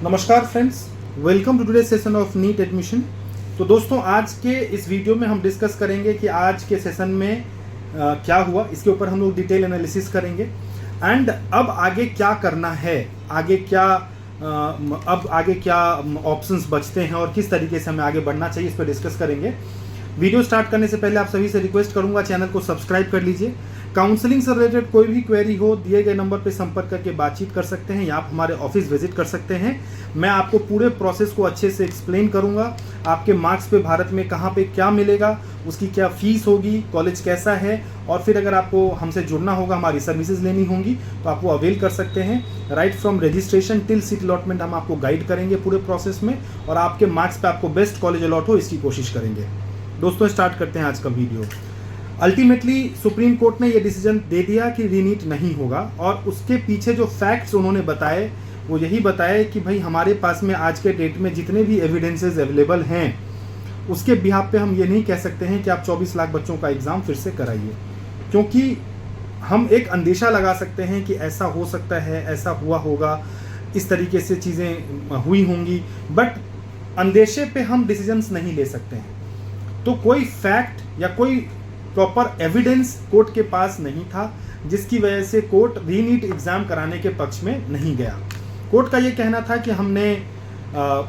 नमस्कार friends, welcome to today session of NEET admission. तो दोस्तों, आज के इस वीडियो में हम डिस्कस करेंगे कि आज के सेशन में क्या हुआ। इसके ऊपर हम लोग डिटेल एनालिसिस करेंगे एंड अब आगे क्या करना है, अब आगे क्या ऑप्शंस बचते हैं और किस तरीके से हमें आगे बढ़ना चाहिए, इस पर डिस्कस करेंगे। वीडियो स्टार्ट करने से पहले आप सभी से रिक्वेस्ट करूंगा, चैनल को सब्सक्राइब कर लीजिए। काउंसलिंग से रिलेटेड कोई भी क्वेरी हो, दिए गए नंबर पर संपर्क करके बातचीत कर सकते हैं या आप हमारे ऑफिस विजिट कर सकते हैं। मैं आपको पूरे प्रोसेस को अच्छे से एक्सप्लेन करूंगा। आपके मार्क्स पे भारत में कहाँ पे क्या मिलेगा, उसकी क्या फीस होगी, कॉलेज कैसा है, और फिर अगर आपको हमसे जुड़ना होगा, हमारी सर्विसेज लेनी होंगी तो आप वो अवेल कर सकते हैं। Right from registration till seat allotment हम आपको गाइड करेंगे पूरे प्रोसेस में, और आपके मार्क्स पे आपको बेस्ट कॉलेज अलॉट हो इसकी कोशिश करेंगे। दोस्तों, स्टार्ट करते हैं आज का वीडियो। अल्टीमेटली सुप्रीम कोर्ट ने ये डिसीजन दे दिया कि रीनीट नहीं होगा, और उसके पीछे जो फैक्ट्स उन्होंने बताए वो यही बताए कि भाई हमारे पास में आज के डेट में जितने भी एविडेंसेस अवेलेबल हैं उसके बिहाफ पे हम ये नहीं कह सकते हैं कि आप 24 लाख बच्चों का एग्ज़ाम फिर से कराइए, क्योंकि हम एक अंदेशा लगा सकते हैं कि ऐसा हो सकता है, ऐसा हुआ होगा, इस तरीके से चीज़ें हुई होंगी, बट अंदेशे पे हम डिसीजंस नहीं ले सकते हैं। तो कोई फैक्ट या कोई प्रॉपर एविडेंस कोर्ट के पास नहीं था, जिसकी वजह से कोर्ट रीनीट एग्ज़ाम कराने के पक्ष में नहीं गया। कोर्ट का ये कहना था कि हमने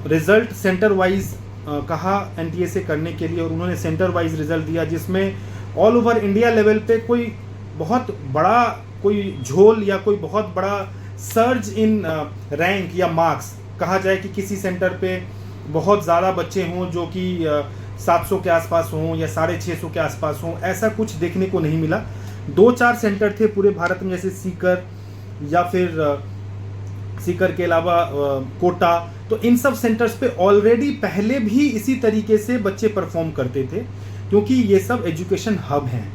रिज़ल्ट सेंटर वाइज कहा एनटीए से करने के लिए, और उन्होंने सेंटर वाइज रिज़ल्ट दिया जिसमें ऑल ओवर इंडिया लेवल पे कोई बहुत बड़ा कोई झोल या कोई बहुत बड़ा सर्ज इन रैंक या मार्क्स कहा जाए कि किसी सेंटर पे बहुत ज़्यादा बच्चे हों जो कि 700 के आसपास हों या 650 के आसपास हों, ऐसा कुछ देखने को नहीं मिला। 2-4 सेंटर थे पूरे भारत में, जैसे सीकर या फिर सीकर के अलावा कोटा। तो इन सब सेंटर्स पे ऑलरेडी पहले भी इसी तरीके से बच्चे परफॉर्म करते थे, क्योंकि ये सब एजुकेशन हब हैं।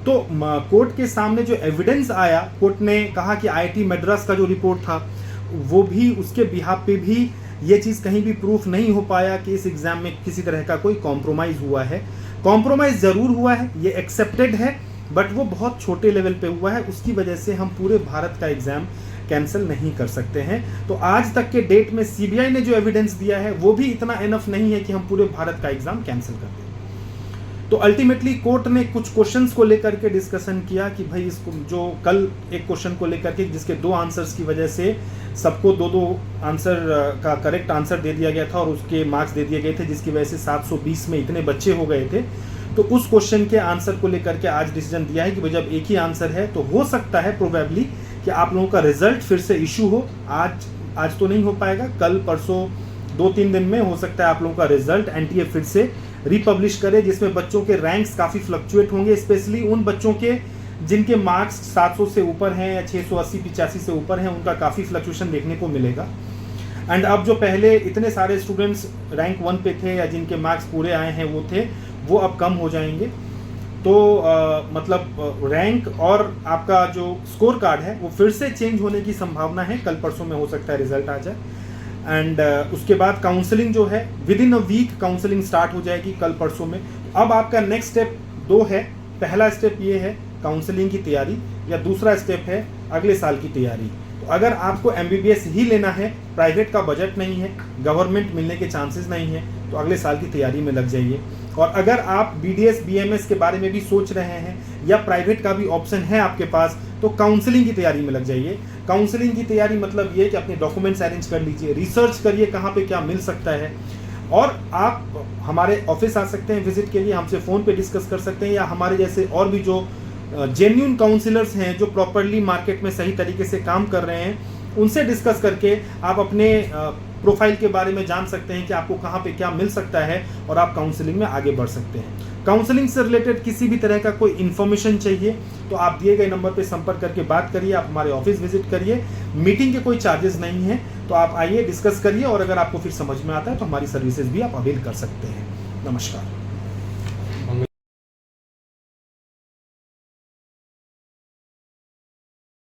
तो कोर्ट के सामने जो एविडेंस आया, कोर्ट ने कहा कि आईआईटी मद्रास का जो रिपोर्ट था वो भी, उसके बिहाफ पे भी ये चीज़ कहीं भी प्रूफ नहीं हो पाया कि इस एग्ज़ाम में किसी तरह का कोई कॉम्प्रोमाइज़ हुआ है। कॉम्प्रोमाइज़ ज़रूर हुआ है, ये एक्सेप्टेड है, बट वो बहुत छोटे लेवल पे हुआ है। उसकी वजह से हम पूरे भारत का एग्ज़ाम कैंसिल नहीं कर सकते हैं। तो आज तक के डेट में सीबीआई ने जो एविडेंस दिया है वो भी इतना इनफ नहीं है कि हम पूरे भारत का एग्ज़ाम कैंसिल कर दें। तो अल्टीमेटली कोर्ट ने कुछ क्वेश्चंस को लेकर के डिस्कशन किया कि भाई इसको, जो कल एक क्वेश्चन को लेकर के जिसके 2 आंसर्स की वजह से सबको 2-2 आंसर का करेक्ट आंसर दे दिया गया था और उसके मार्क्स दे दिए गए थे, जिसकी वजह से 720 में इतने बच्चे हो गए थे। तो उस क्वेश्चन के आंसर को लेकर के आज डिसीजन दिया है कि भाई जब एक ही आंसर है तो हो सकता है प्रोबेबली कि आप लोगों का रिजल्ट फिर से इशू हो। आज तो नहीं हो पाएगा, कल परसों 2-3 दिन में हो सकता है आप लोगों का रिजल्ट एनटीए फिर से रिपब्लिश करे, जिसमें बच्चों के रैंक्स काफ़ी फ्लक्चुएट होंगे, स्पेशली उन बच्चों के जिनके मार्क्स 700 से ऊपर हैं या 680-85 से ऊपर हैं, उनका काफ़ी फ्लक्चुएशन देखने को मिलेगा। एंड अब जो पहले इतने सारे स्टूडेंट्स रैंक 1 पे थे या जिनके मार्क्स पूरे आए हैं वो अब कम हो जाएंगे। तो मतलब रैंक और आपका जो स्कोर कार्ड है वो फिर से चेंज होने की संभावना है, कल परसों में हो सकता है रिजल्ट आ जाए। एंड उसके बाद काउंसलिंग जो है within a week counselling start हो जाएगी कल परसों में। अब आपका नेक्स्ट स्टेप 2 है। पहला स्टेप ये है काउंसलिंग की तैयारी, या दूसरा स्टेप है अगले साल की तैयारी। तो अगर आपको एमबीबीएस ही लेना है, प्राइवेट का बजट नहीं है, गवर्नमेंट मिलने के चांसेस नहीं है, तो अगले साल की तैयारी में लग जाइए। और अगर आप बीडीएस बीएमएस के बारे में भी सोच रहे हैं या प्राइवेट का भी ऑप्शन है आपके पास, तो काउंसलिंग की तैयारी में लग जाइए। काउंसलिंग की तैयारी मतलब ये कि अपने डॉक्यूमेंट्स अरेंज कर लीजिए, रिसर्च करिए कहाँ पे क्या मिल सकता है, और आप हमारे ऑफिस आ सकते हैं विजिट के लिए, हमसे फ़ोन पे डिस्कस कर सकते हैं, या हमारे जैसे और भी जो जेन्युइन काउंसलर्स हैं जो प्रॉपरली मार्केट में सही तरीके से काम कर रहे हैं, उनसे डिस्कस करके आप अपने प्रोफाइल के बारे में जान सकते हैं कि आपको कहाँ पे क्या मिल सकता है, और आप काउंसलिंग में आगे बढ़ सकते हैं। काउंसलिंग से रिलेटेड किसी भी तरह का कोई इन्फॉर्मेशन चाहिए तो आप दिए गए नंबर पे संपर्क करके बात करिए, आप हमारे ऑफिस विजिट करिए। मीटिंग के कोई चार्जेस नहीं है, तो आप आइए, डिस्कस करिए, और अगर आपको फिर समझ में आता है तो हमारी सर्विसेज भी आप अवेल कर सकते हैं। नमस्कार।